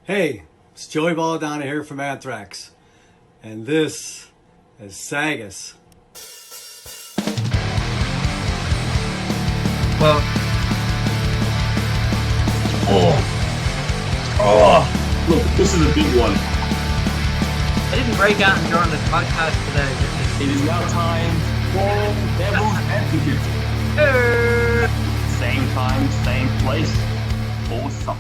Hey, it's Joey Belladonna here from Anthrax, and this is SAGAS. Well, Look, this is a big one. I didn't break out during the podcast today. It is now time for Devil's Advocate. Same time, same place, awesome.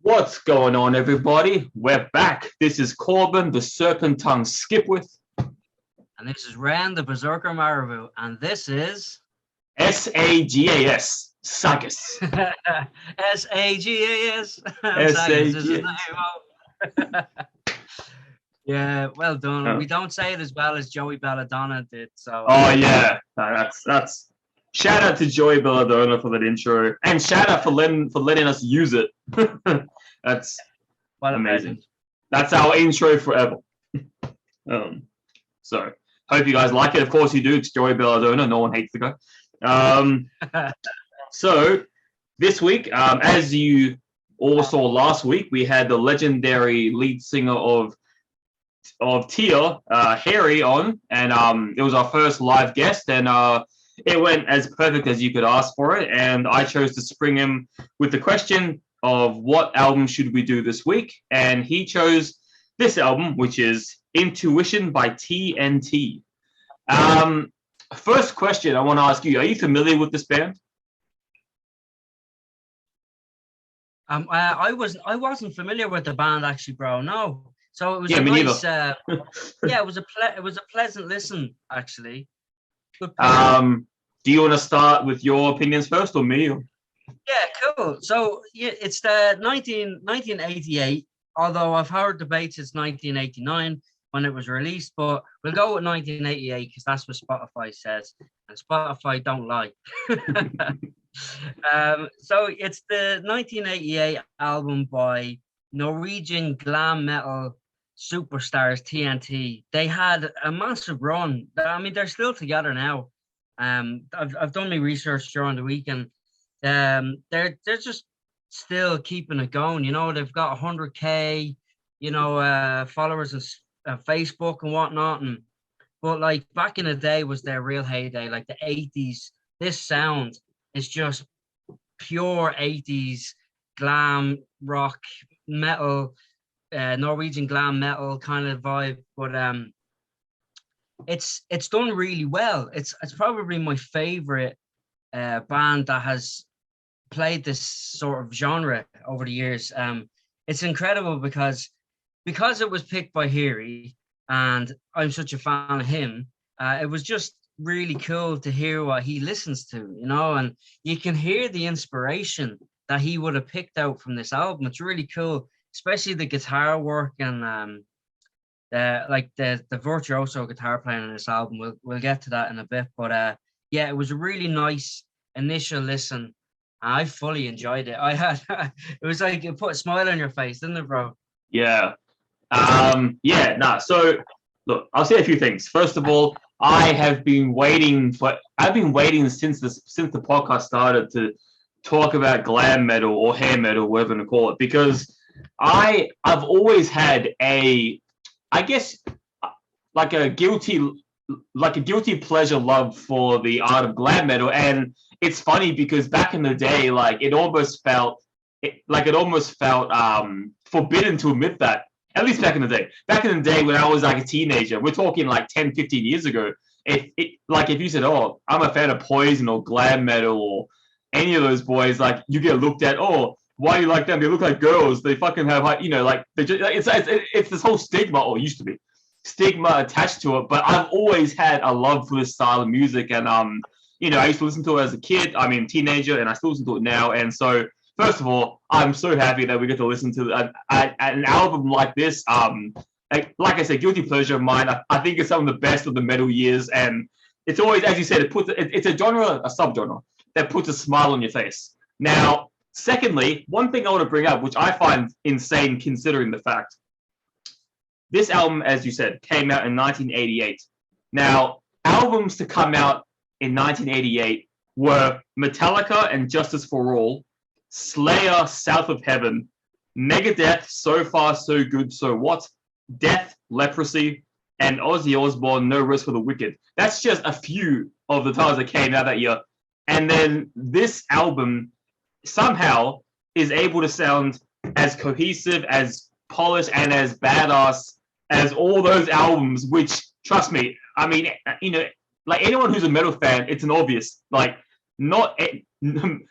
What's going on, everybody? We're back. This is Corbin, the Serpentine Skipwith. And this is Ren, the Berserker Marabou. And this is... SAGAS. SAGAS. SAGAS. SAGAS. Yeah, well done. Oh. We don't say it as well as Joey Belladonna did. So. Oh yeah, that's. Shout out to Joey Belladonna for that intro, and shout out for letting us use it. That's amazing. That's our intro forever. So hope you guys like it. Of course you do. It's Joey Belladonna. No one hates the guy. So this week, as you all saw last week, we had the legendary lead singer of Tear, Harry, on, and it was our first live guest, and it went as perfect as you could ask for it. And I chose to spring him with the question of what album should we do this week, and he chose this album, which is Intuition by TNT. First question I want to ask you: are you familiar with this band? I wasn't familiar with the band actually, bro. No. So it was me nice. neither. Yeah, it was a pleasant listen actually. Do you want to start with your opinions first, or me? Or? Yeah, cool. So yeah, it's the 1988. Although I've heard debates, it's 1989 when it was released, but we'll go with 1988 because that's what Spotify says, and Spotify don't lie. So it's the 1988 album by Norwegian glam metal superstars TNT. They had a massive run. I mean, they're still together now. I've done my research during the week, and they're just still keeping it going. You know, they've got 100K, followers on Facebook and whatnot. But like back in the day was their real heyday, like the 80s. This sound is just pure 80s glam rock metal, Norwegian glam metal kind of vibe. But it's done really well. It's probably my favorite band that has played this sort of genre over the years. It's incredible because it was picked by Harry, and I'm such a fan of him. It was just really cool to hear what he listens to, and you can hear the inspiration that he would have picked out from this album. It's really cool, especially the guitar work and the virtuoso guitar playing on this album. We'll get to that in a bit, but yeah, it was a really nice initial listen. I fully enjoyed it. It was like it put a smile on your face, didn't it, bro? Yeah. So look, I'll say a few things. First of all, I've been waiting since the podcast started to talk about glam metal or hair metal, whatever you call it, because I've always had a guilty pleasure love for the art of glam metal. And it's funny because back in the day, it almost felt forbidden to admit that. At least back in the day. Back in the day when I was like a teenager, we're talking like 10, 15 years ago. If you said, "Oh, I'm a fan of Poison or glam metal or any of those boys," you get looked at, "Oh, why do you like them? They look like girls. They fucking have it's this whole stigma, or used to be stigma attached to it." But I've always had a love for this style of music, and I used to listen to it as a kid. I mean, teenager, and I still listen to it now. And so, first of all, I'm so happy that we get to listen to an album like this. Like I said, guilty pleasure of mine. I think it's some of the best of the metal years, and it's always, as you said, it's a subgenre that puts a smile on your face. Now, secondly, one thing I want to bring up, which I find insane considering the fact, this album, as you said, came out in 1988. Now, albums to come out in 1988 were Metallica and Justice for All, Slayer, South of Heaven, Megadeth, So Far, So Good, So What, Death, Leprosy, and Ozzy Osbourne, No Rest for the Wicked. That's just a few of the titles that came out that year. And then this album somehow is able to sound as cohesive, as polished, and as badass as all those albums, which, trust me, I mean, you know, like anyone who's a metal fan, it's an obvious. Like, not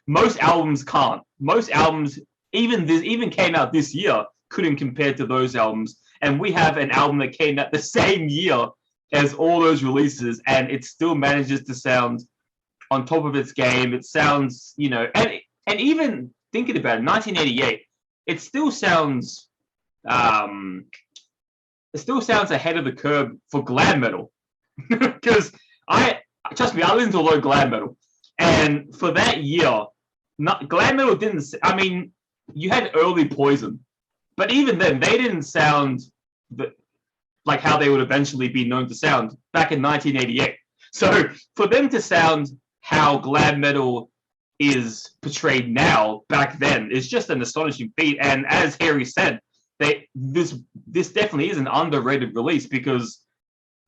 most albums can't. Most albums, even came out this year, couldn't compare to those albums. And we have an album that came out the same year as all those releases, and it still manages to sound on top of its game. It sounds, you know, and even thinking about it, 1988, it still sounds ahead of the curve for glam metal. Because trust me, I listen to a lot of glam metal, and for that year, glam metal didn't. I mean, you had early Poison, but even then, they didn't sound like how they would eventually be known to sound back in 1988. So for them to sound how glam metal is portrayed now back then is just an astonishing feat. And as Harry said, this definitely is an underrated release because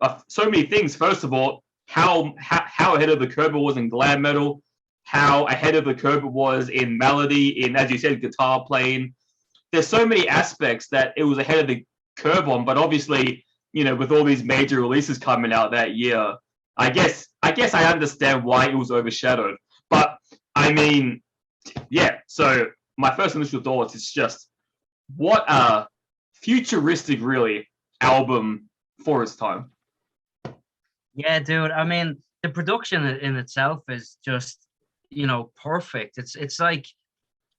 of so many things. First of all, how ahead of the curve it was in glam metal, how ahead of the curve it was in melody, in, as you said, guitar playing. There's so many aspects that it was ahead of the curve on, but obviously, you know, with all these major releases coming out that year, I guess I understand why it was overshadowed. But I mean, yeah. So my first initial thoughts is just what a futuristic, really, album for its time. Yeah, dude. I mean, the production in itself is just, you know, perfect. It's like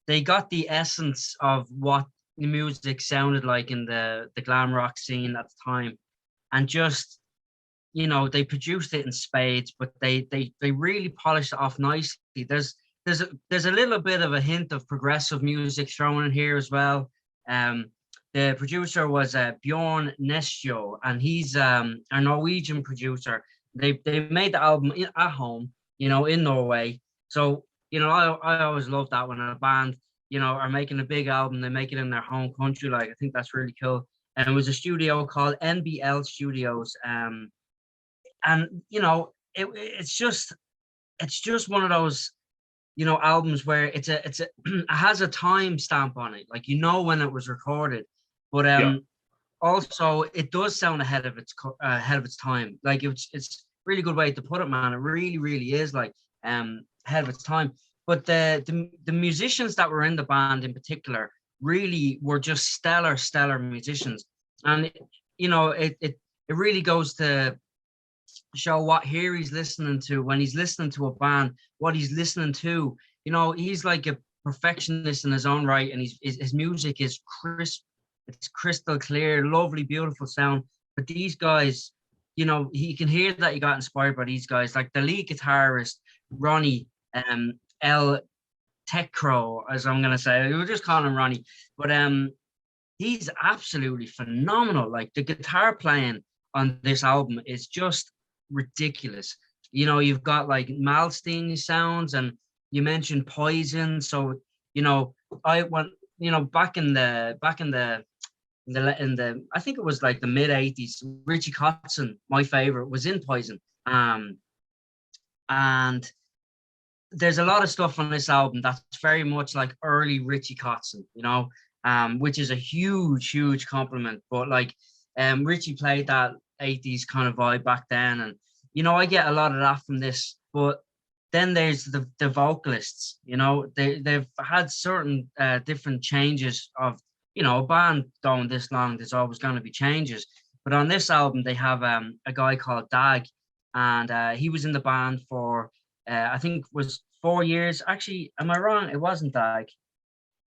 they got the essence of what the music sounded like in the glam rock scene at the time, and just, you know, they produced it in spades, but they really polished it off nicely. There's a little bit of a hint of progressive music thrown in here as well. The producer was Bjorn Nestjo, and he's a Norwegian producer. They made the album at home, you know, in Norway. So, you know, I always love that when a band, you know, are making a big album, they make it in their home country. Like, I think that's really cool. And it was a studio called NBL Studios. And you know, it's just one of those, you know, albums where it has a time stamp on it, like, you know, when it was recorded, but also it does sound ahead of its time. Like, it's really good way to put it, man. It really is like ahead of its time. But the musicians that were in the band in particular really were just stellar musicians, and you know, it really goes to show what he's listening to when he's listening to a band, what he's listening to. You know, he's like a perfectionist in his own right, and his music is crisp, it's crystal clear, lovely, beautiful sound. But these guys, you know, he can hear that he got inspired by these guys, like the lead guitarist Ronnie El Tecro, as I'm gonna say. We'll just call him Ronnie, but he's absolutely phenomenal. Like, the guitar playing on this album is just ridiculous. You know, you've got like Malmsteen sounds, and you mentioned Poison. So, you know, I went, you know, back in the I think it was like the mid 80s, Richie Kotzen, my favorite, was in Poison. And there's a lot of stuff on this album that's very much like early Richie Kotzen, you know, which is a huge compliment. But like, Richie played that 80s kind of vibe back then, and you know, I get a lot of that from this. But then there's the vocalists. You know, they've had certain different changes of, you know, a band going this long, there's always going to be changes. But on this album, they have a guy called Dag, and he was in the band for I think was 4 years. Actually, am I wrong? It wasn't Dag.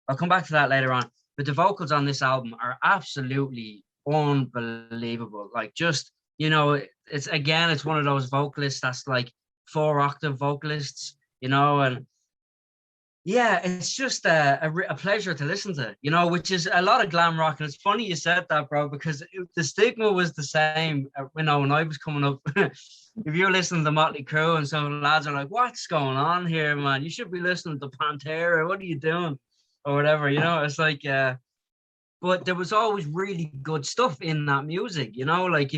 I'll come back to that later on. But the vocals on this album are absolutely unbelievable. Like, just, you know, it's one of those vocalists that's like 4-octave vocalists, you know, and Yeah, it's just a pleasure to listen to, you know, which is a lot of glam rock. And it's funny you said that, bro, because the stigma was the same, you know, when I was coming up. If you're listening to Motley Crue and some lads are like, what's going on here, man? You should be listening to Pantera. What are you doing? Or whatever, you know, it's like, but there was always really good stuff in that music, you know, like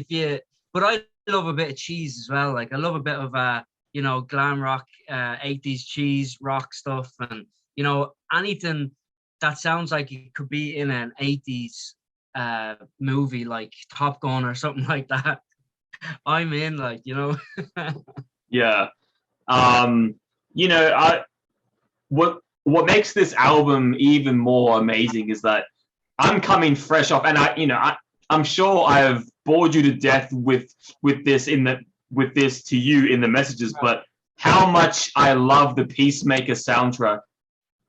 but I love a bit of cheese as well. Like I love a bit of, you know, glam rock, 80s cheese rock stuff. And, you know, anything that sounds like it could be in an 80s movie like Top Gun or something like that. I'm in, like, you know. Yeah. You know, what makes this album even more amazing is that I'm coming fresh off, and I'm sure I have bored you to death with this to you in the messages, but how much I love the Peacemaker soundtrack,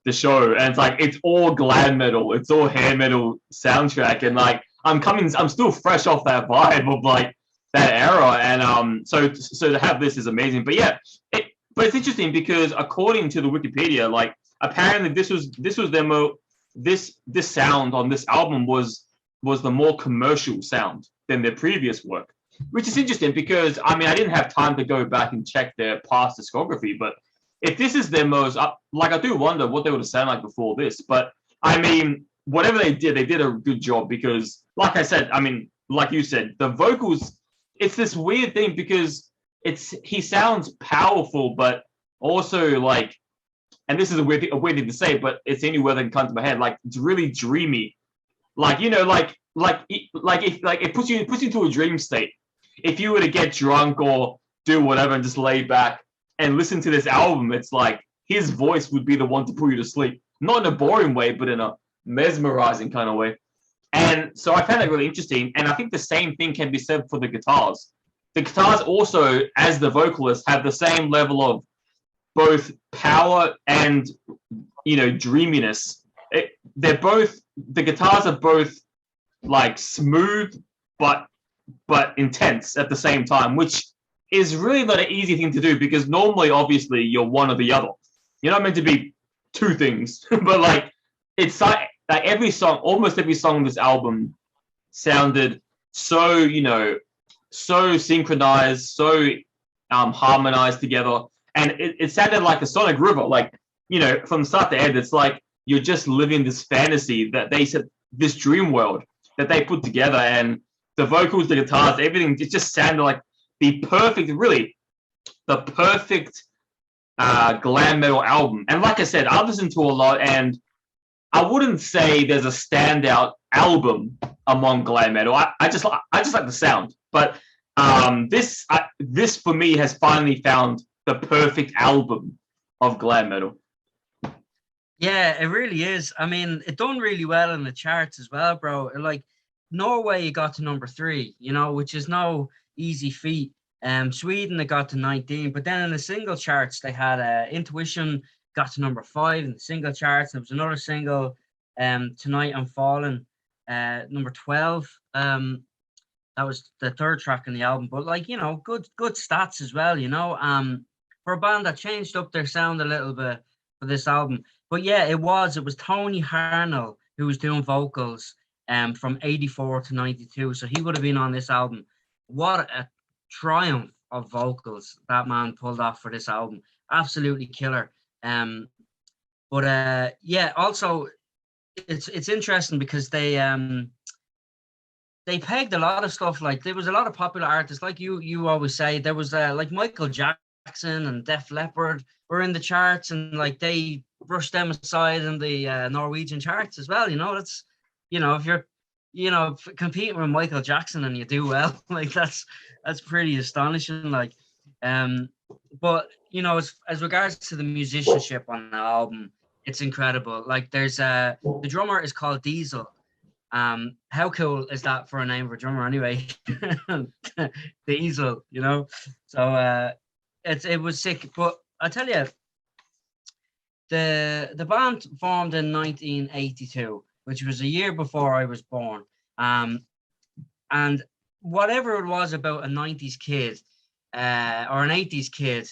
the show, and it's like it's all glam metal, it's all hair metal soundtrack, and like I'm still fresh off that vibe of like that era, and so to have this is amazing. But yeah, but it's interesting because according to the Wikipedia, like apparently this was this sound on this album was the more commercial sound than their previous work, which is interesting because I mean I didn't have time to go back and check their past discography, but if this is their most like I do wonder what they would have sounded like before this. But I mean whatever they did a good job because like I said, I mean like you said, the vocals, it's this weird thing because he sounds powerful but also like, and this is a weird thing to say, but it's the only word that can come to my head. Like it's really dreamy, like you know, it puts you into a dream state. If you were to get drunk or do whatever and just lay back and listen to this album, it's like his voice would be the one to put you to sleep, not in a boring way, but in a mesmerizing kind of way. And so I found that really interesting. And I think the same thing can be said for the guitars. The guitars also, as the vocalist, have the same level of both power and, you know, dreaminess. The guitars are both like smooth but intense at the same time, which is really not an easy thing to do because normally, obviously, you're one or the other. You're not meant to be two things, but like it's like every song, almost every song on this album sounded so, you know, so synchronized, so harmonized together. And it sounded like a sonic river, like, you know, from start to end, it's like you're just living this fantasy that they said, this dream world that they put together. And the vocals, the guitars, everything, it just sounded like the perfect glam metal album. And like I said, I've listened to a lot, and I wouldn't say there's a standout album among glam metal. I just like the sound, but this for me has finally found the perfect album of glam metal. Yeah, it really is. I mean, it done really well in the charts as well, bro. Like Norway got to number 3, you know, which is no easy feat. Sweden, they got to 19, but then in the single charts, they had Intuition got to number 5 in the single charts. There was another single, Tonight I'm Falling, number 12. That was the 3rd track in the album, but like, you know, good stats as well, you know. For a band that changed up their sound a little bit for this album. But yeah, it was Tony Harnell who was doing vocals from 84 to 92. So he would have been on this album. What a triumph of vocals that man pulled off for this album. Absolutely killer. But yeah, also it's interesting because they pegged a lot of stuff. Like there was a lot of popular artists, like you always say. There was like Michael Jackson and Def Leppard were in the charts, and like they brushed them aside in the Norwegian charts as well. You know, that's, you know, if you're, you know, competing with Michael Jackson and you do well, like that's pretty astonishing. Like, but you know, as regards to the musicianship on the album, it's incredible. Like there's the drummer is called Diesel. How cool is that for a name of a drummer anyway? Diesel, you know. So it was sick. But I tell you, the band formed in 1982, which was a year before I was born. And whatever it was about a 90s kid or an 80s kid,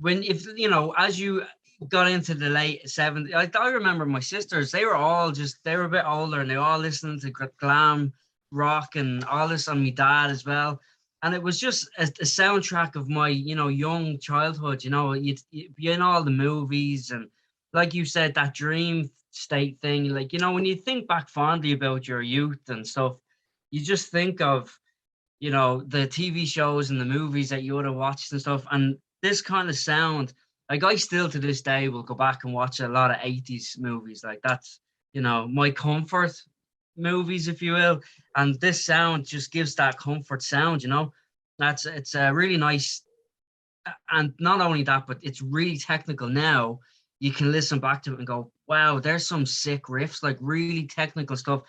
if you know, as you got into the late 70s. I remember my sisters, they were a bit older and they were all listening to glam rock and all this on my dad as well. And it was just a soundtrack of my, young childhood. You'd be in all the movies and, like you said, that dream state thing. Like, when you think back fondly about your youth and stuff, you just think of, the TV shows and the movies that you would have watched and stuff. And this kind of sound, like I still to this day will go back and watch a lot of 80s movies. Like that's, my comfort movies, if you will. And this sound just gives that comfort sound, it's a really nice. And not only that, but it's really technical now. You can listen back to it and go, wow, there's some sick riffs, like really technical stuff.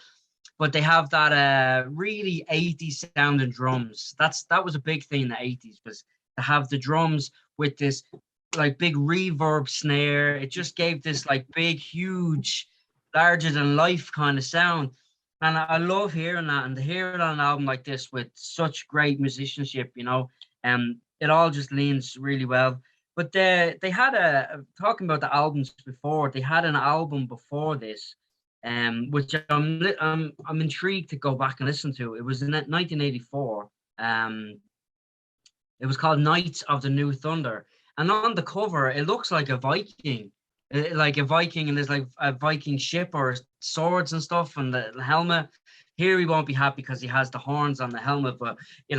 But they have that really 80s sound and drums. That was a big thing in the 80s, was to have the drums with this like big reverb snare. It just gave this like big, huge, larger than life kind of sound. And I love hearing that, and to hear it on an album like this with such great musicianship, it all just leans really well. But they had talking about the albums before, they had an album before this, which I'm intrigued to go back and listen to. It was in 1984. It was called Knights of the New Thunder, and on the cover it looks like a Viking, and there's like a Viking ship or swords and stuff, and the helmet. Here he won't be happy because he has the horns on the helmet, but it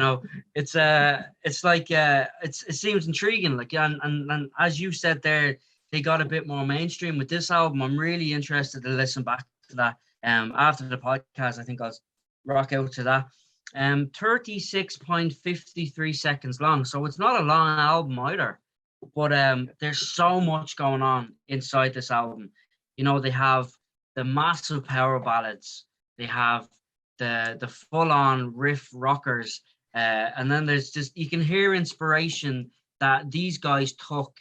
seems intriguing. Like, and as you said there, they got a bit more mainstream with this album. I'm really interested to listen back to that. After the podcast, I think I'll rock out to that. 36.53 seconds long, so it's not a long album either. But there's so much going on inside this album. They have the massive power ballads. They have the full-on riff rockers. And then there's just, you can hear inspiration that these guys took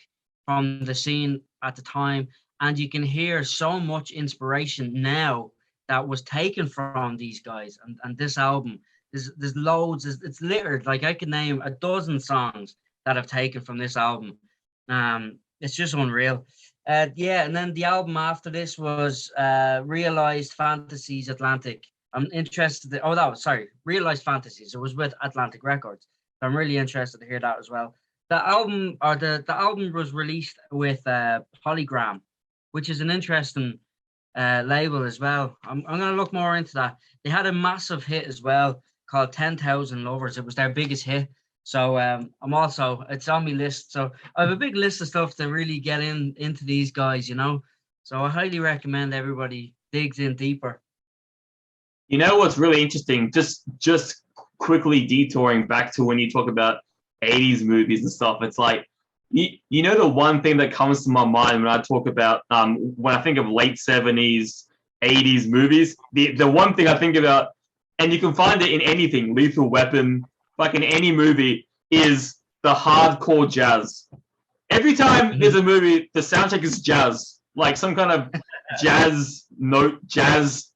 from the scene at the time. And you can hear so much inspiration now that was taken from these guys. And this album, there's loads, it's littered. Like I can name a dozen songs that I've taken from this album. It's just unreal. And then the album after this was Realized Fantasies Atlantic. I'm interested. Realized Fantasies. It was with Atlantic Records. So I'm really interested to hear that as well. The album was released with Polygram, which is an interesting label as well. I'm going to look more into that. They had a massive hit as well called 10,000 Lovers. It was their biggest hit. So it's on my list. So I have a big list of stuff to really get into these guys, So I highly recommend everybody digs in deeper. What's really interesting, just quickly detouring back to when you talk about 80s movies and stuff, it's like, the one thing that comes to my mind when I talk about, when I think of late 70s, 80s movies, the one thing I think about, and you can find it in anything, Lethal Weapon, like in any movie, is the hardcore jazz. Every time there's a movie, the soundtrack is jazz, like some kind of jazz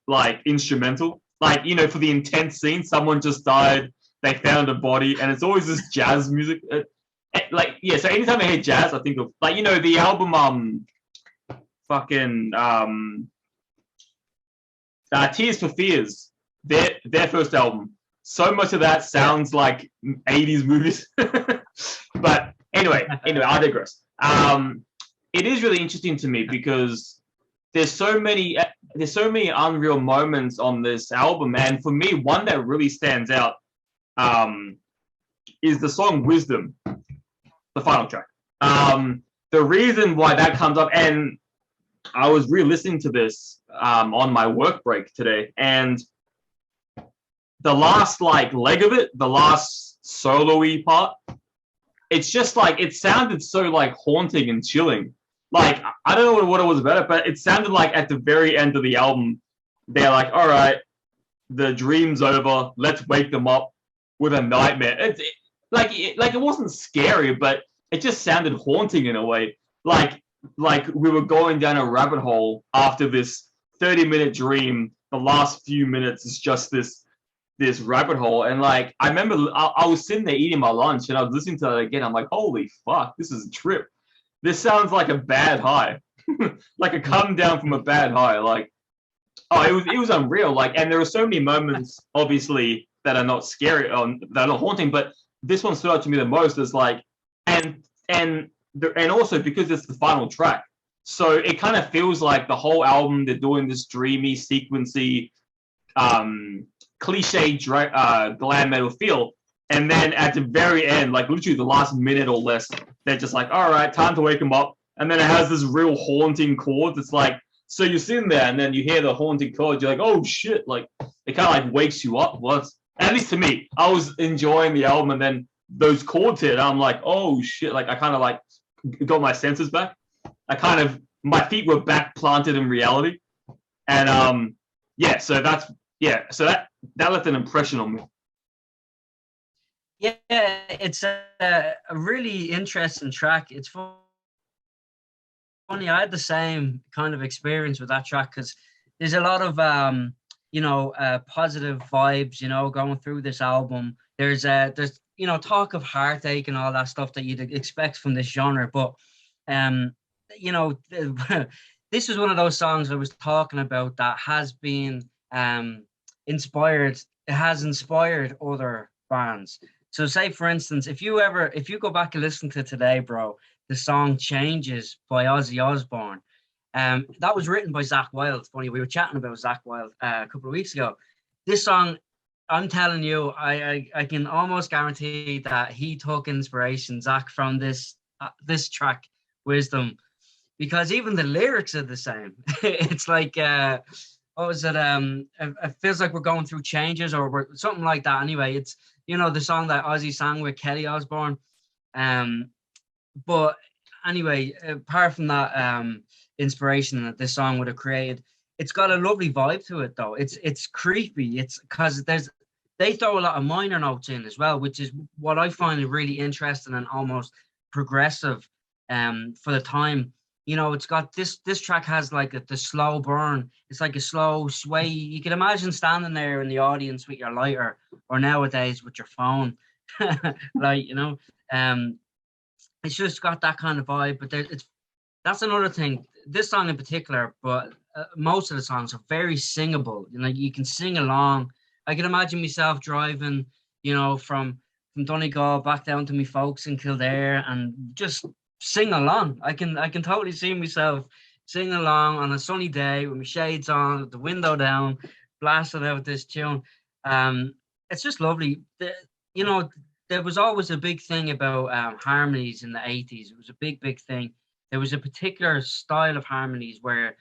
like instrumental. Like, for the intense scene, someone just died, they found a body, and it's always this jazz music. So anytime I hear jazz, I think of, like, the album, Tears for Fears, their first album. So much of that sounds like 80s movies. But anyway, I digress. It is really interesting to me because there's so many unreal moments on this album, and for me, one that really stands out is the song "Wisdom," the final track. The reason why that comes up, and I was re-listening to this on my work break today, and the last leg of it, the last solo-y part, it's just like, it sounded so like haunting and chilling. Like, I don't know what it was about it, but it sounded like at the very end of the album, they're like, all right, the dream's over. Let's wake them up with a nightmare. It wasn't scary, but it just sounded haunting in a way. Like we were going down a rabbit hole after this 30-minute dream. The last few minutes is just this rabbit hole. And like, I remember I was sitting there eating my lunch and I was listening to it again. I'm like, holy fuck, this is a trip. this sounds like a bad high, like a come down from a bad high. Like, oh, it was unreal. Like, and there are so many moments, obviously, that are not scary, that are not haunting. But this one stood out to me the most. Is like, and also because it's the final track, so it kind of feels like the whole album they're doing this dreamy, sequency, cliche glam metal feel. And then at the very end, like literally the last minute or less, they're just like, all right, time to wake him up. And then it has this real haunting chord. It's like, so you're sitting there and then you hear the haunting chord. You're like, oh shit. Like it kind of like wakes you up. Well, at least to me, I was enjoying the album and then those chords hit. I'm like, oh shit. Like I kind of like got my senses back. My feet were back planted in reality. And so that left an impression on me. Yeah, it's a really interesting track. It's funny, I had the same kind of experience with that track because there's a lot of positive vibes, going through this album. There's talk of heartache and all that stuff that you'd expect from this genre, but this is one of those songs I was talking about that has been inspired. It has inspired other bands. So say, for instance, if you go back and listen to Today, Bro, the song Changes by Ozzy Osbourne, that was written by Zakk Wylde. It's funny, we were chatting about Zakk Wylde a couple of weeks ago. This song, I'm telling you, I can almost guarantee that he took inspiration, Zakk, from this track, Wisdom, because even the lyrics are the same. It's like, what was it? It feels like we're going through changes or something like that. Anyway, it's, the song that Ozzy sang with Kelly Osbourne. But anyway, apart from that inspiration that this song would have created, it's got a lovely vibe to it, though. It's creepy. It's because they throw a lot of minor notes in as well, which is what I find really interesting and almost progressive for the time. It's got this track has like the slow burn. It's like a slow sway. You can imagine standing there in the audience with your lighter, or nowadays with your phone. It's just got that kind of vibe. But that's another thing. This song in particular, but most of the songs are very singable. You can sing along. I can imagine myself driving, from Donegal back down to me folks in Kildare and just sing along. I can totally see myself singing along on a sunny day with my shades on, with the window down, blasting out this tune. It's just lovely. There was always a big thing about harmonies in the 80s. It was a big thing. There was a particular style of harmonies where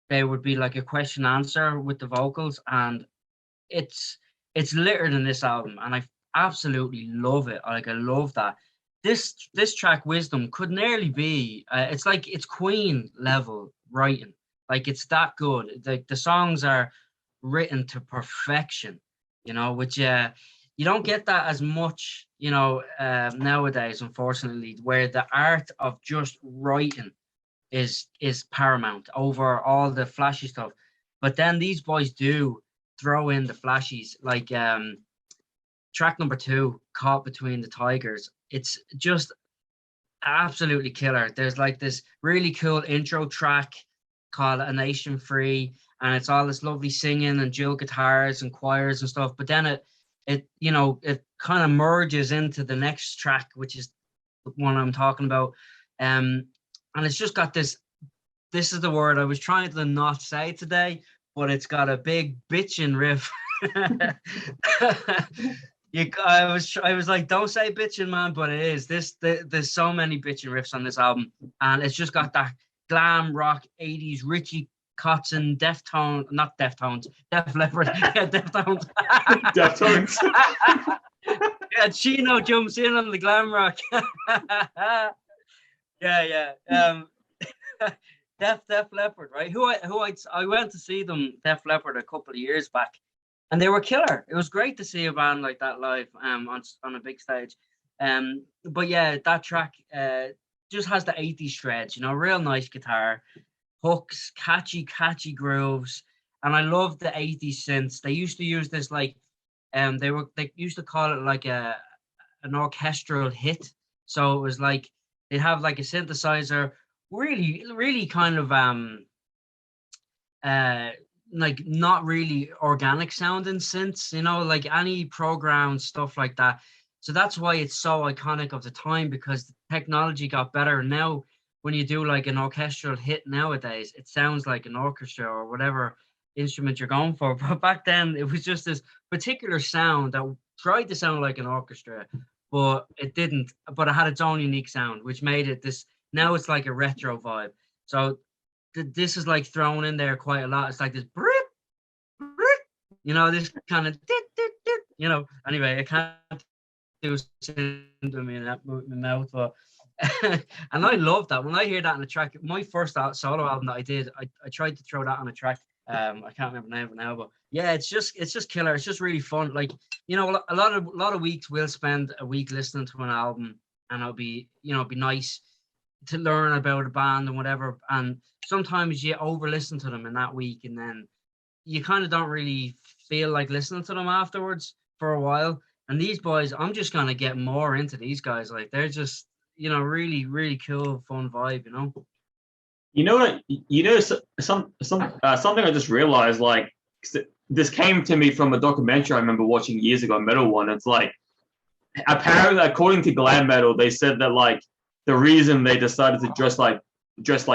there would be like a question answer with the vocals, and it's littered in this album, and I absolutely love it. Like I love that. This track Wisdom could nearly be it's like it's Queen level writing. Like it's that good. The songs are written to perfection, which you don't get that as much, nowadays, unfortunately, where the art of just writing is paramount over all the flashy stuff. But then these boys do throw in the flashies, like track number 2, Caught Between the Tigers. It's just absolutely killer. There's like this really cool intro track called A Nation Free, and it's all this lovely singing and dual guitars and choirs and stuff. But then it kind of merges into the next track, which is the one I'm talking about. And it's just got this is the word I was trying to not say today, but it's got a big bitchin' riff. I was like, don't say bitchin', man, but it is. There's so many bitchin' riffs on this album, and it's just got that glam rock 80s Richie Kotzen, Def Leppard, yeah, Deftones. Deftones. Yeah, Chino jumps in on the glam rock. yeah. Def Leppard, right? I went to see them, Def Leppard, a couple of years back, and they were killer. It was great to see a band like that live on a big stage. But yeah, that track just has the 80s shreds, real nice guitar, hooks, catchy grooves, and I love the 80s synths. They used to use this like they used to call it like an orchestral hit. So it was like They'd have like a synthesizer, really, really kind of uh like not really organic sounding synths, like any programmed stuff like that. So that's why it's so iconic of the time, because the technology got better. Now when you do like an orchestral hit nowadays, it sounds like an orchestra or whatever instrument you're going for. But back then it was just this particular sound that tried to sound like an orchestra, but it didn't. But it had its own unique sound, which made it this. Now it's like a retro vibe. So this is like thrown in there quite a lot. It's like this, this kind of, Anyway, I can't do symptom in my mouth, but and I love that when I hear that on a track. My first solo album that I did, I tried to throw that on a track. I can't remember the name of it now, but yeah, it's just killer. It's just really fun. Like, a lot of weeks we'll spend a week listening to an album, and it'll be nice to learn about a band and whatever. And sometimes you over listen to them in that week, and then you kind of don't really feel like listening to them afterwards for a while. And these boys, I'm just gonna get more into these guys. Like, they're just, really, really cool, fun vibe, You know what? Something I just realized. Like, this came to me from a documentary I remember watching years ago, Metal One. It's like, apparently, according to glam metal, they said that like the reason they decided to dress like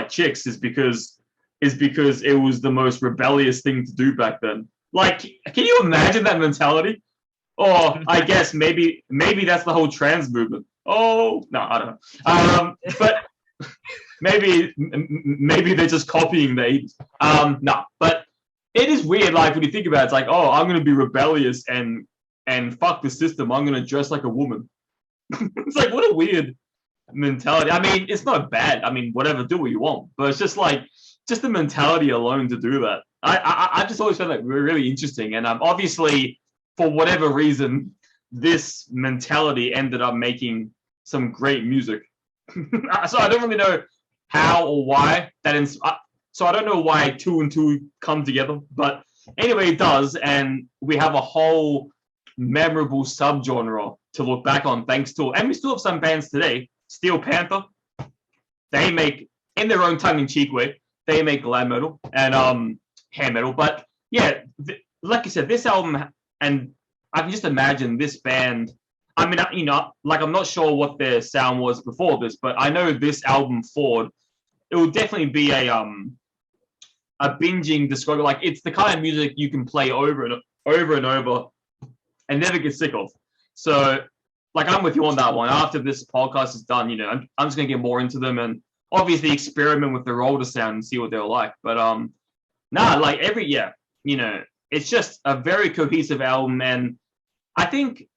chicks is because it was the most rebellious thing to do back then. Like, can you imagine that mentality? Or I guess maybe that's the whole trans movement. Oh no, I don't know. But maybe they're just copying the 80s. No, but it is weird. Like, when you think about it, it's like, oh, I'm gonna be rebellious and fuck the system. I'm gonna dress like a woman. It's like, what a weird mentality. I mean, it's not bad. I mean, whatever, do what you want. But it's just like, just the mentality alone to do that. I just always found that really interesting. And obviously, for whatever reason, this mentality ended up making some great music. So I don't really know how or why so I don't know why two and two come together. But anyway, it does. And we have a whole memorable subgenre to look back on thanks to it. And we still have some bands today. Steel Panther, they make, in their own tongue-in-cheek way, they make glam metal and hair metal. But yeah, like you said, this album, and I can just imagine this band. I mean, like, I'm not sure what their sound was before this, but I know this album forward, it will definitely be a binging discography. Like, it's the kind of music you can play over and over and never get sick of. So, like, I'm with you on that one. After this podcast is done, I'm just gonna get more into them and obviously experiment with their older sound and see what they're like. But like it's just a very cohesive album, and I think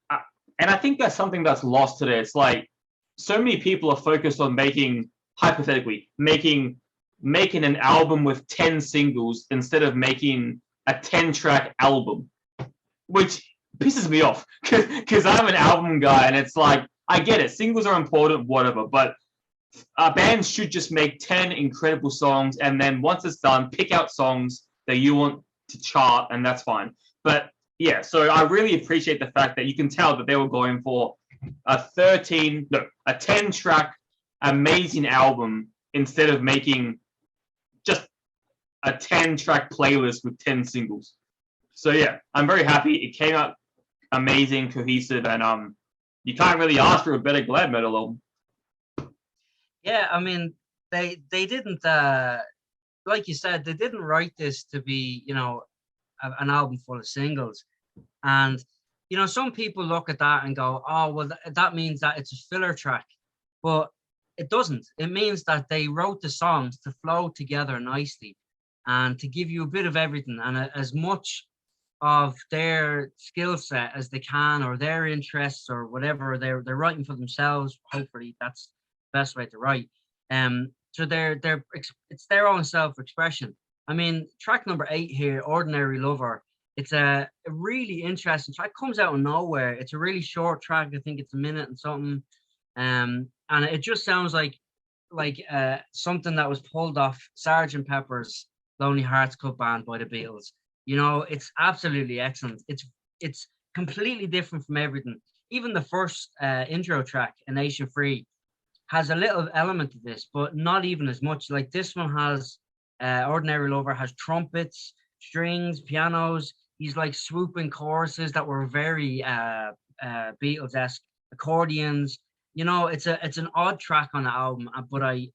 that's something that's lost today. It's like, so many people are focused on making an album with 10 singles instead of making a 10-track album, which pisses me off because I'm an album guy, and it's like, I get it, singles are important, whatever, but bands should just make 10 incredible songs, and then once it's done, pick out songs that you want to chart, and that's fine. But yeah, so I really appreciate the fact that you can tell that they were going for a 10-track amazing album instead of making just a 10-track playlist with 10 singles. So yeah, I'm very happy. It came out amazing, cohesive, and you can't really ask for a better glam metal album. Yeah, I mean, they didn't, like you said, they didn't write this to be, an album full of singles. And, some people look at that and go, oh, well, that means that it's a filler track. But it doesn't. It means that they wrote the songs to flow together nicely and to give you a bit of everything and as much of their skill set as they can, or their interests, or whatever they're writing for themselves. Hopefully that's the best way to write. So it's their own self-expression. I mean, track number 8 here, Ordinary Lover, it's a really interesting track. It comes out of nowhere. It's a really short track. I think it's a minute and something. And it just sounds like something that was pulled off Sgt. Pepper's Lonely Hearts Club Band by the Beatles. It's absolutely excellent. It's completely different from everything. Even the first intro track, A Nation Free, has a little element of this, but not even as much. Like this one has Ordinary Lover has trumpets, strings, pianos. He's like swooping choruses that were very Beatles-esque, accordions. You know, it's an odd track on the album, but I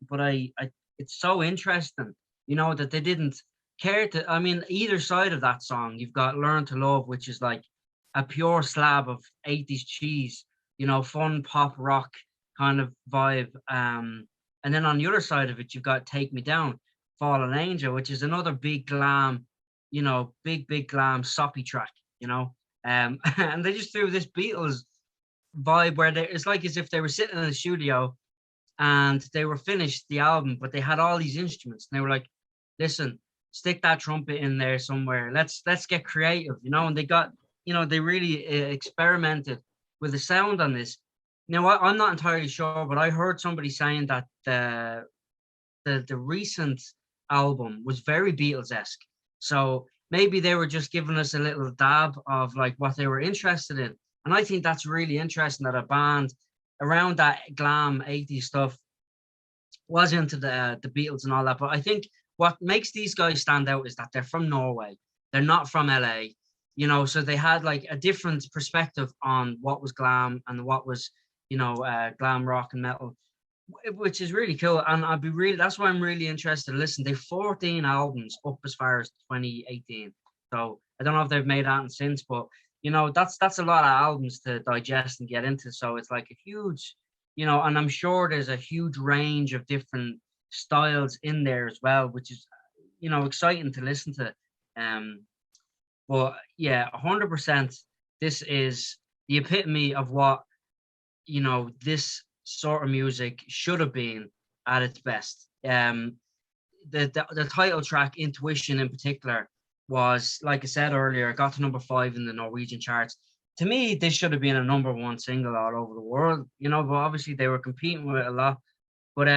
it's so interesting, you know, that they didn't care to. I mean, either side of that song, you've got Learn to Love, which is like a pure slab of 80s cheese, you know, fun pop rock kind of vibe. And then on the other side of it, you've got Take Me Down, Fallen Angel, which is another big glam, you know, big glam soppy track, you know. And they just threw this Beatles vibe where it's like as if they were sitting in the studio and they were finished the album, but they had all these instruments and they were like, listen, stick that trumpet in there somewhere. Let's get creative, you know. And they got, you know, they really experimented with the sound on this. Now, I'm not entirely sure, but I heard somebody saying that the recent album was very Beatles-esque. So maybe they were just giving us a little dab of like what they were interested in. And I think that's really interesting that a band around that glam 80s stuff was into the Beatles and all that. But I think what makes these guys stand out is that they're from Norway. They're not from LA, you know, so they had like a different perspective on what was glam and what was, you know, glam rock and metal, which is really cool. And that's why I'm really interested to listen. They've 14 albums up as far as 2018. So I don't know if they've made that since, but you know, that's a lot of albums to digest and get into. So it's like a huge, you know, and I'm sure there's a huge range of different styles in there as well, which is, you know, exciting to listen to. But yeah, 100%, this is the epitome of what, you know, this sort of music should have been at its best. The title track, Intuition, in particular, was, like I said earlier, it got to number 5 in the Norwegian charts. To me, this should have been a #1 single all over the world, you know, but obviously they were competing with it a lot. But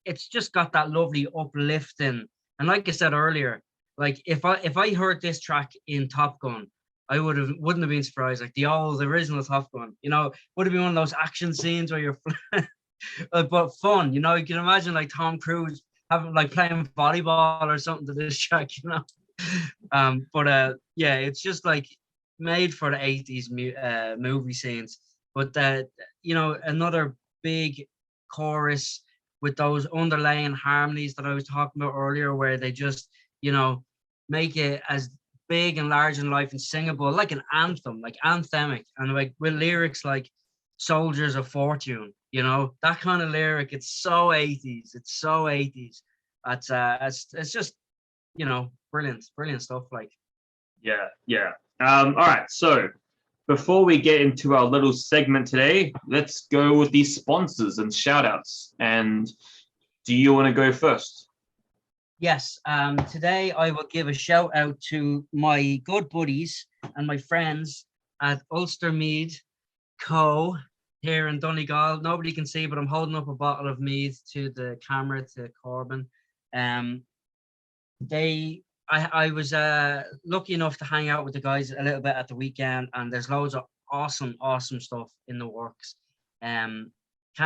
it's just got that lovely uplifting. And like I said earlier, like if I heard this track in Top Gun, I wouldn't have been surprised. Like the original Top Gun, you know, would have been one of those action scenes where you're but fun, you know. You can imagine like Tom Cruise having like playing volleyball or something to this track, you know. But yeah, it's just like made for the 80s movie scenes. But you know, another big chorus with those underlying harmonies that I was talking about earlier, where they just, you know, make it as big and large in life and singable, like an anthem, like anthemic, and like with lyrics like Soldiers of Fortune, you know, that kind of lyric. It's so 80s. It's so 80s. It's just, you know, brilliant stuff. Like, yeah. All right. So before we get into our little segment today, let's go with these sponsors and shout outs. And do you want to go first? Yes. Today I will give a shout out to my good buddies and my friends at Ulster Mead Co. here in Donegal. Nobody can see, but I'm holding up a bottle of mead to the camera, to Corbin. I was lucky enough to hang out with the guys a little bit at the weekend, and there's loads of awesome stuff in the works. Can't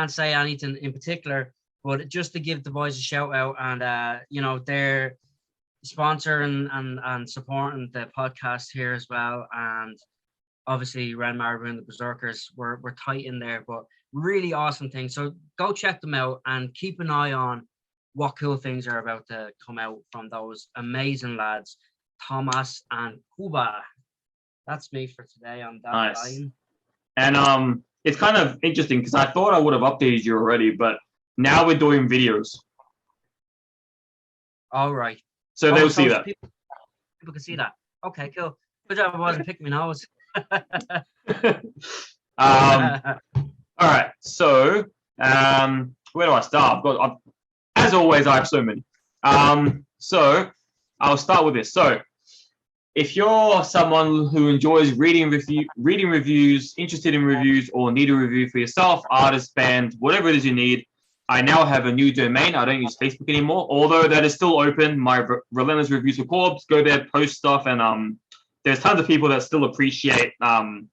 say anything in particular, but just to give the boys a shout out, and you know, they're sponsoring and supporting the podcast here as well. And obviously Ren Marbu and the Berserkers were tight in there, but really awesome things. So go check them out and keep an eye on what cool things are about to come out from those amazing lads, Thomas and Kuba. That's me for today on that line. And it's kind of interesting because I thought I would have updated you already, but now we're doing videos. All right. So they'll see that. People can see that. Okay, cool. Good job. I wasn't picking my nose. All right. So where do I start? As always, I have so many. So I'll start with this. So if you're someone who enjoys reading reviews, interested in reviews, or need a review for yourself, artist, band, whatever it is you need, I now have a new domain. I don't use Facebook anymore, although that is still open. My Relentless Reviews for Corbs. Go there, post stuff, and there's tons of people that still appreciate the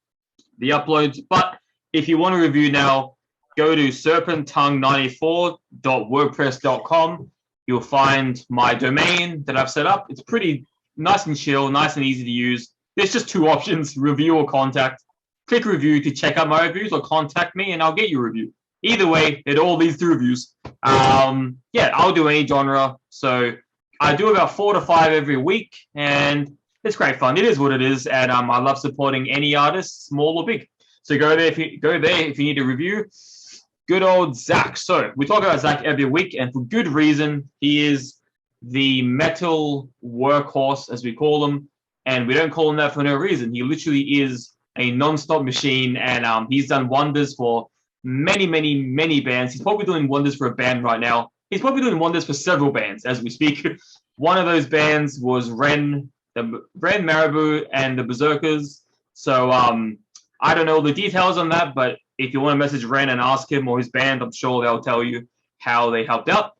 uploads. But if you want to review now, go to serpenttongue94.wordpress.com. You'll find my domain that I've set up. It's pretty nice and chill, nice and easy to use. There's just two options, review or contact. Click review to check out my reviews, or contact me and I'll get you a review. Either way, it all leads to reviews. Yeah, I'll do any genre. So I do about 4 to 5 every week, and it's great fun. It is what it is, and I love supporting any artist, small or big. So go there if you need a review. Good old Zach. So we talk about Zach every week, and for good reason. He is the metal workhorse, as we call him, and we don't call him that for no reason. He literally is a non-stop machine, and he's done wonders for many, many, many bands. He's probably doing wonders for a band right now. He's probably doing wonders for several bands as we speak. One of those bands was Ren Marabou and the Berserkers. So I don't know the details on that, but if you want to message Ren and ask him or his band, I'm sure they'll tell you how they helped out.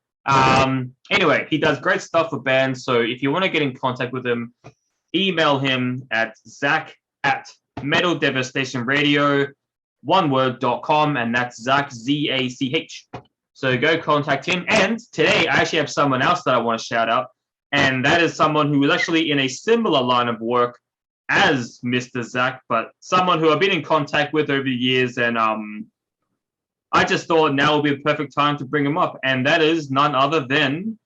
Anyway, he does great stuff for bands. So if you want to get in contact with him, email him at zach@metaldevastationradio.com, and that's Zach, Z-A-C-H. So go contact him. And today I actually have someone else that I want to shout out, and that is someone who is actually in a similar line of work as Mr. Zach, but someone who I've been in contact with over the years, and I just thought now would be the perfect time to bring him up, and that is none other than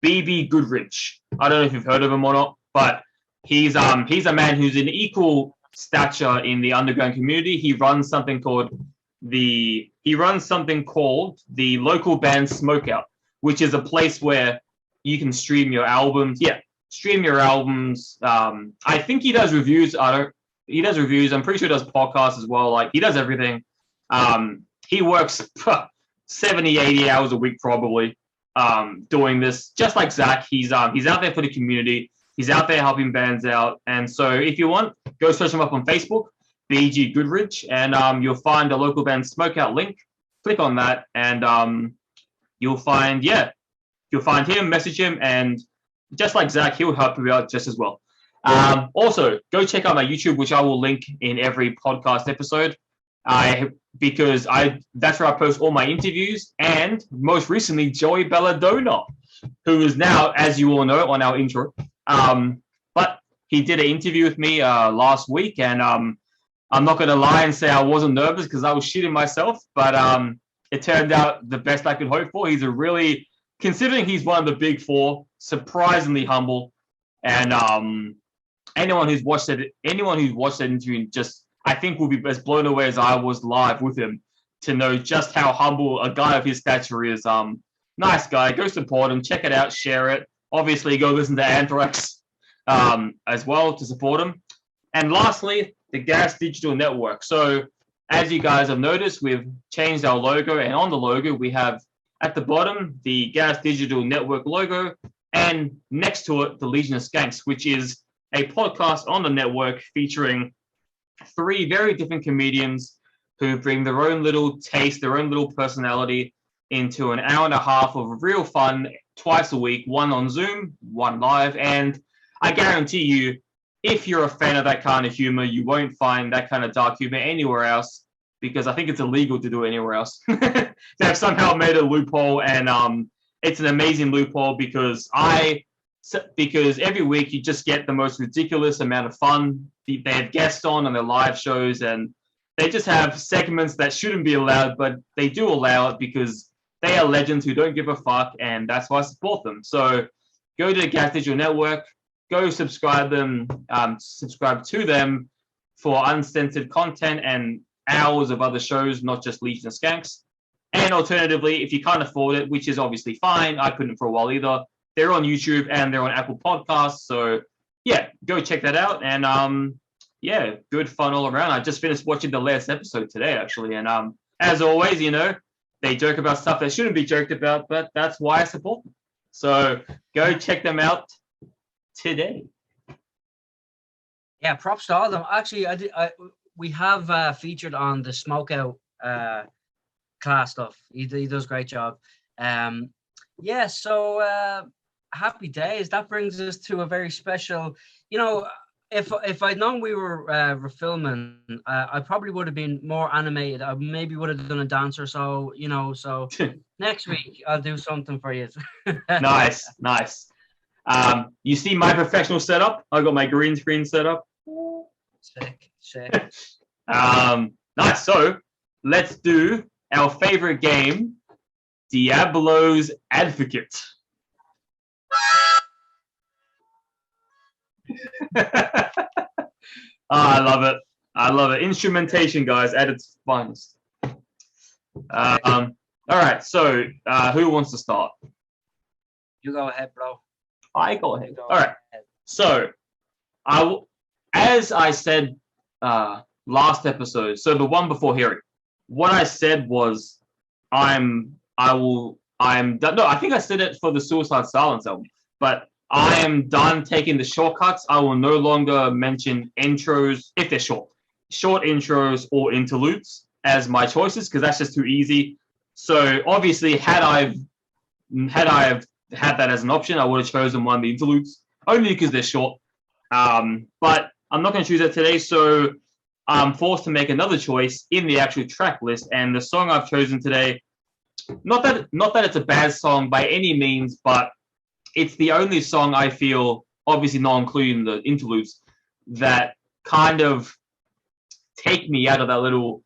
BB Goodrich. I don't know if you've heard of him or not, but he's a man who's in equal stature in the underground community. He runs something called the Local Band Smokeout, which is a place where you can stream your albums. Yeah, stream your albums. I think he does reviews. He does reviews. I'm pretty sure he does podcasts as well. Like, he does everything. He works 70, 80 hours a week probably doing this. Just like Zach, he's out there for the community. He's out there helping bands out. And so if you want, go search him up on Facebook, BG Goodrich, and you'll find a Local Band Smokeout link. Click on that, and you'll find him, message him, and just like Zach, he'll help you out just as well. Also, go check out my YouTube, which I will link in every podcast episode. Because that's where I post all my interviews, and most recently Joey Belladonna, who is now, as you all know, on our intro. But he did an interview with me last week, and I'm not going to lie and say I wasn't nervous because I was shitting myself, but it turned out the best I could hope for. He's considering he's one of the big four, surprisingly humble, and anyone who's watched that interview just, I think, will be as blown away as I was live with him to know just how humble a guy of his stature is. Nice guy. Go support him. Check it out. Share it. Obviously, go listen to Anthrax as well to support him. And lastly, the Gas Digital Network. So as you guys have noticed, we've changed our logo, and on the logo we have at the bottom the Gas Digital Network logo, and next to it the Legion of Skanks, which is a podcast on the network featuring 3 very different comedians who bring their own little taste, their own little personality into an hour and a half of real fun twice a week, one on Zoom, one live. And I guarantee you, if you're a fan of that kind of humor, you won't find that kind of dark humor anywhere else, because I think it's illegal to do it anywhere else. They've somehow made a loophole, and it's an amazing loophole because every week you just get the most ridiculous amount of fun. They have guests on their live shows, and they just have segments that shouldn't be allowed, but they do allow it because they are legends who don't give a fuck, and that's why I support them. So go to the Gas Digital Network, go subscribe to them for uncensored content and hours of other shows, not just Legion of Skanks. And alternatively, if you can't afford it, which is obviously fine, I couldn't for a while either, they're on YouTube and they're on Apple Podcasts. So yeah, go check that out. And yeah, good fun all around. I just finished watching the last episode today, actually. And as always, they joke about stuff that shouldn't be joked about, but that's why I support them. So go check them out today. Yeah, props to all of them. Actually, we have featured on the Smokeout class stuff. He does a great job. Yeah, so happy days. That brings us to a very special, if I'd known we were filming, I probably would have been more animated. I maybe would have done a dance or so, you know. So next week I'll do something for you. Nice. You see my professional setup? I got my green screen set up. Sick. Nice. So let's do our favorite game, Diablo's Advocate. I love it. Instrumentation, guys, at its finest. All right. So, who wants to start? You go ahead, bro. I go ahead. All right. So, as I said last episode, so the one before hearing, what I said was, I think I said it for the Suicide Silence album, but I am done taking the shortcuts. I will no longer mention intros if they're short intros or interludes as my choices because that's just too easy. So obviously, had I have had that as an option, I would have chosen one of the interludes only because they're short. But I'm not going to choose that today, so I'm forced to make another choice in the actual track list. And the song I've chosen today, not that it's a bad song by any means, but it's the only song I feel, obviously not including the interludes, that kind of take me out of that little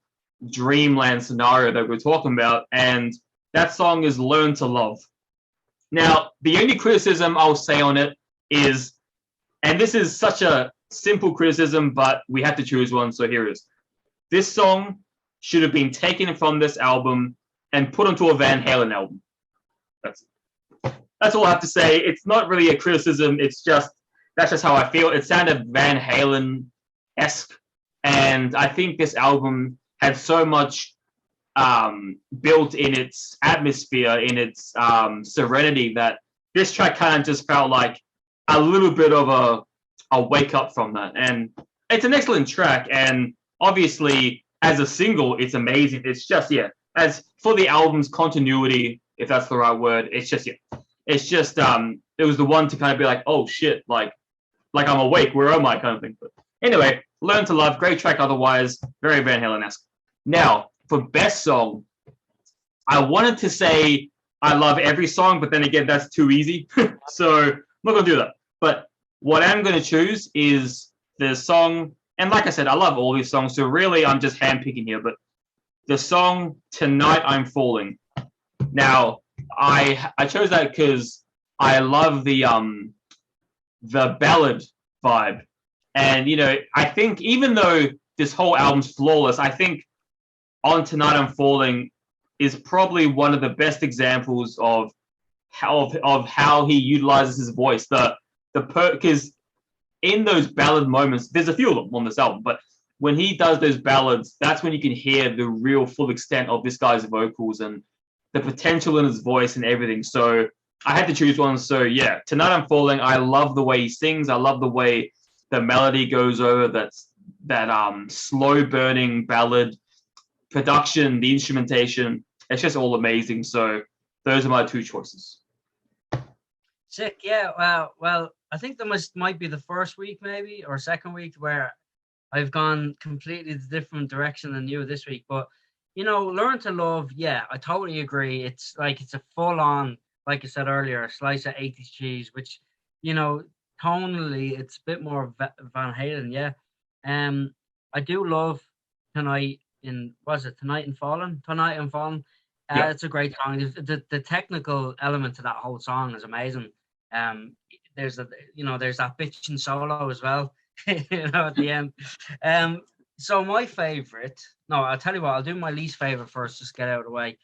dreamland scenario that we're talking about. And that song is Learn to Love. Now, the only criticism I'll say on it is, and this is such a simple criticism, but we have to choose one, so here it is. This song should have been taken from this album and put onto a Van Halen album. That's all I have to say. It's not really a criticism. That's just how I feel. It sounded Van Halen-esque, and I think this album had so much built in its atmosphere, in its serenity, that this track kind of just felt like a little bit of a wake up from that. And it's an excellent track, and obviously as a single, it's amazing. It's just, as for the album's continuity, if that's the right word, it's just, it was the one to kind of be like, oh shit, like I'm awake, where am I, kind of thing. But anyway, Learn to Love, great track otherwise, very Van Halen-esque. Now, for best song, I wanted to say I love every song, but then again, that's too easy. So I'm not going to do that. But what I'm going to choose is the song, and like I said, I love all these songs, so really I'm just handpicking here, but the song Tonight I'm Falling. Now, I chose that because I love the ballad vibe. And, I think even though this whole album's flawless, I think On Tonight I'm Falling is probably one of the best examples of how he utilizes his voice. Because in those ballad moments, there's a few of them on this album, but when he does those ballads, that's when you can hear the real full extent of this guy's vocals and the potential in his voice and everything. So I had to choose one. So yeah, Tonight I'm Falling. I love the way he sings. I love the way the melody goes over that slow burning ballad production, the instrumentation. It's just all amazing. So those are my two choices. Sick. Yeah. Well, I think that might be the first week, maybe, or second week where I've gone completely the different direction than you this week. But Learn to Love. Yeah, I totally agree. It's a full on, like I said earlier, a slice of 80s cheese, which tonally it's a bit more Van Halen. Yeah. I do love Tonight I'm Falling. Yeah. It's a great song. The technical element to that whole song is amazing. There's that bitchin' solo as well, at the end. So my favorite. No, I'll tell you what. I'll do my least favorite first. Just get out of the way.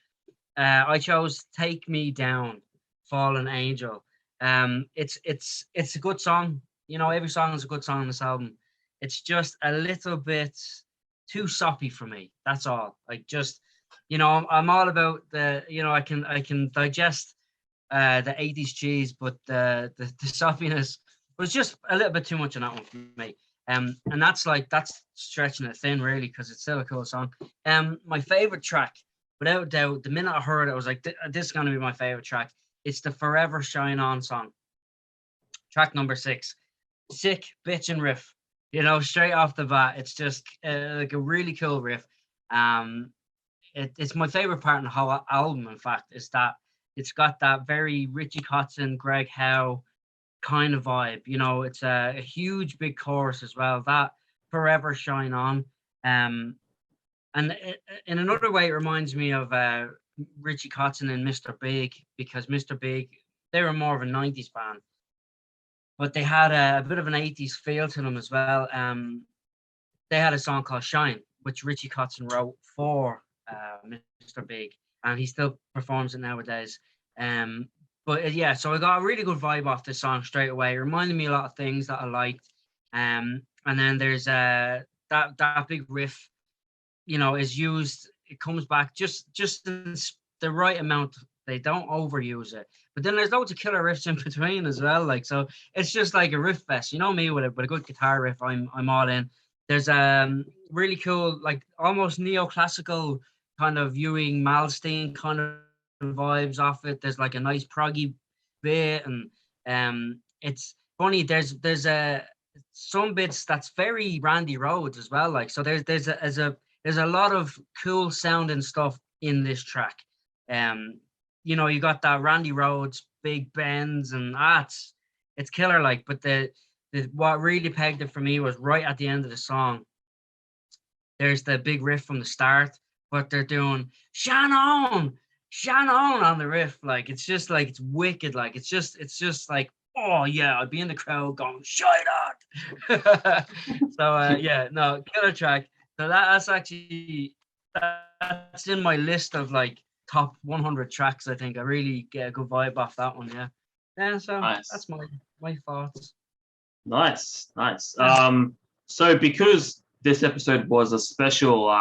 I chose "Take Me Down," Fallen Angel. It's a good song. Every song is a good song on this album. It's just a little bit too soppy for me. That's all. I'm all about the. I can digest the 80s cheese, but the soppiness was just a little bit too much on that one for me. And that's stretching it thin, really, because it's still a cool song. My favorite track, without doubt, the minute I heard it, I was like, this is going to be my favorite track. It's the Forever Shine On song. Track number 6. Sick bitchin' riff. You know, straight off the bat, it's just like a really cool riff. It's my favorite part in the whole album. In fact, is that it's got that very Richie Kotzen, Greg Howe kind of vibe. You know, it's a huge big chorus as well. That Forever Shine On. And in another way, it reminds me of Richie Kotzen and Mr. Big, because Mr. Big, they were more of a 90s band, but they had a bit of an 80s feel to them as well. They had a song called Shine, which Richie Kotzen wrote for Mr. Big, and he still performs it nowadays. But yeah, so I got a really good vibe off this song straight away. It reminded me a lot of things that I liked. And then there's that big riff, you know, is used. It comes back just in the right amount. They don't overuse it, but then there's loads of killer riffs in between as well. Like, so it's just like a riff fest. You know me, with a good guitar riff, I'm all in. There's really cool, like almost neoclassical kind of Ewing Malmsteen kind of vibes off it. There's like a nice proggy bit, and it's funny. There's some bits that's very Randy Rhoads as well. Like, so there's a lot of cool sounding stuff in this track. You know, you got that Randy Rhoads big bends, and it's killer. Like, but the what really pegged it for me was right at the end of the song. There's the big riff from the start, but they're doing Shannon on the riff. Like, it's just like, it's wicked. Like, it's just like, oh yeah, I'd be in the crowd going, shut up. So yeah, no, killer track. So that's actually, that's in my list of like top 100 tracks. I think I really get a good vibe off that one. Yeah. Yeah. So Nice. that's my thoughts. Nice. So because this episode was a special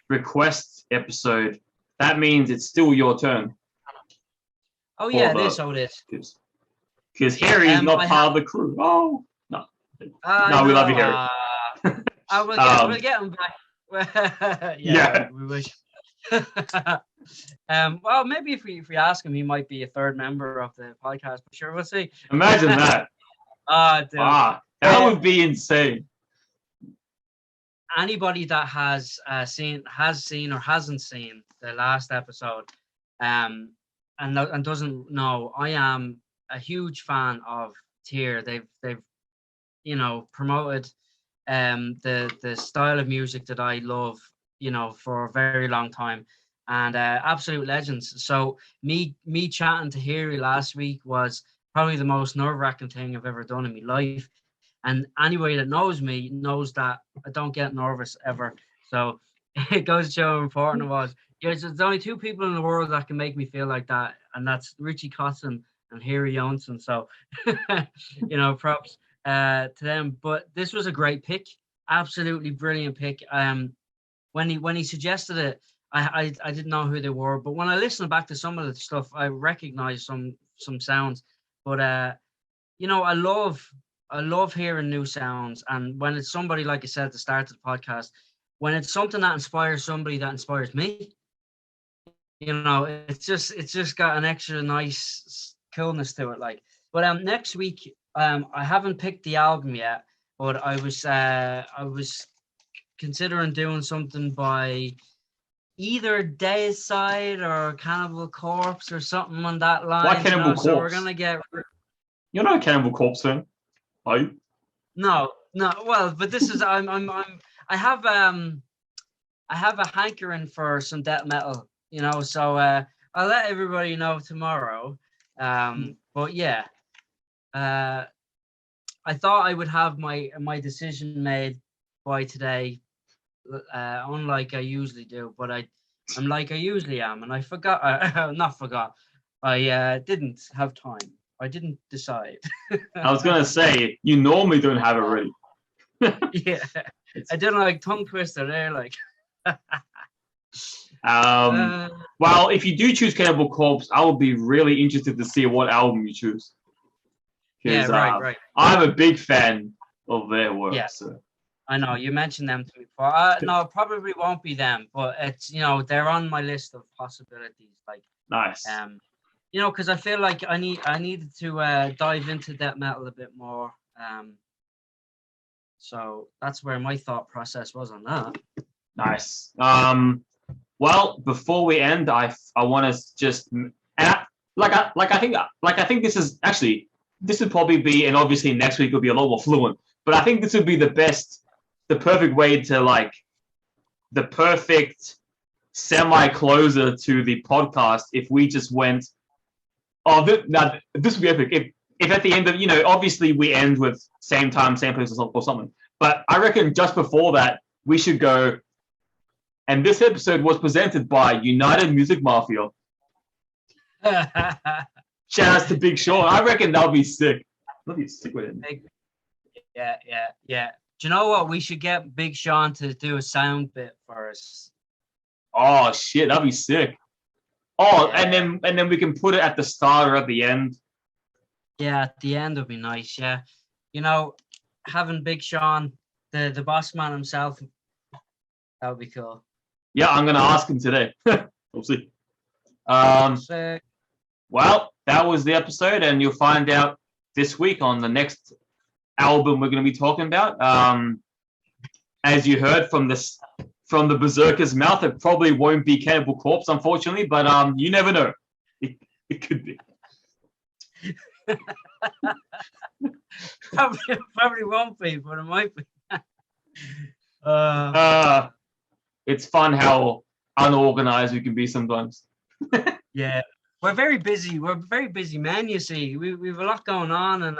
request episode, that means it's still your turn. Oh yeah, it is. Because Harry's not part of the crew. Oh no, no, we love you, Harry. We'll get him back. Yeah. We wish. Well, maybe if we ask him, he might be a third member of the podcast. But sure, we'll see. Imagine that. That would be insane. Anybody that has seen or hasn't seen the last episode, and doesn't know, I am a huge fan of Tyr. They've you know, promoted the style of music that I love, you know, for a very long time, and absolute legends. So me chatting to Harry last week was probably the most nerve-wracking thing I've ever done in my life. And anybody that knows me knows that I don't get nervous ever. So it goes to show how important it was. There's only two people in the world that can make me feel like that, and that's Richie Kotzen and Harry Johnson. So, you know, props to them. But this was a great pick, absolutely brilliant pick. When he suggested it, I didn't know who they were, but when I listened back to some of the stuff, I recognized some sounds. But you know, I love hearing new sounds, and when it's somebody, like I said at the start of the podcast, when it's something that inspires somebody that inspires me, you know, it's just got an extra nice coolness to it. Like, but next week, I haven't picked the album yet, but I was considering doing something by either Deicide or Cannibal Corpse or something on that line. Why Cannibal Corpse? So we're gonna get. You're not a Cannibal Corpse fan, are you? No. Well, but this is I have a hankering for some death metal, you know. So I'll let everybody know tomorrow. But yeah, I thought I would have my decision made by today, unlike I usually do. But I'm like I usually am, and I forgot. Not forgot. I didn't have time. I didn't decide. I was gonna say you normally don't have it ready. Yeah, I did like tongue twister there, like. Well, if you do choose Cannibal Corpse, I would be really interested to see what album you choose. Yeah, right. I'm a big fan of their work. Yeah. So. I know you mentioned them to me before. No, it probably won't be them, but it's, you know, they're on my list of possibilities. Like, nice. You know, because I feel like I needed to dive into death metal a bit more. So that's where my thought process was on that. Nice. Well, before we end, I want to just I think this is actually, this would probably be, and obviously next week will be a lot more fluent, but I think this would be the perfect way to the perfect semi-closer to the podcast if we just went, now this would be epic. If at the end of, obviously we end with same time, same place or something, but I reckon just before that, we should go, and this episode was presented by United Music Mafia. Shout out to Big Sean. I reckon that'll be sick. That'll be sick with it. Yeah. Do you know what? We should get Big Sean to do a sound bit for us. Oh shit, that'd be sick. Oh, Yeah. and then we can put it at the start or at the end. Yeah, at the end would be nice. Yeah, having Big Sean, the boss man himself, that would be cool. Yeah, I'm gonna ask him today. We'll see. Sick. Well, that was the episode, and you'll find out this week on the next album we're going to be talking about. As you heard from the Berserker's mouth, it probably won't be Cannibal Corpse, unfortunately, but you never know. It could be. Probably won't be, but it might be. It's fun how unorganized we can be sometimes. Yeah, we're very busy. We're very busy men. You see, we've a lot going on, and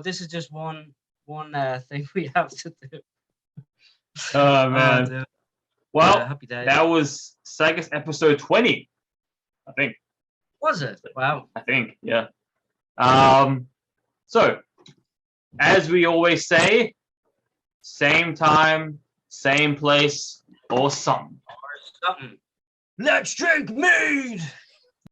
this is just one thing we have to do. Oh man! Dude. Well, happy days. That was SAGAS episode 20, I think. Was it? Wow. I think, yeah. So, as we always say, same time, same place, or something. Let's drink mead.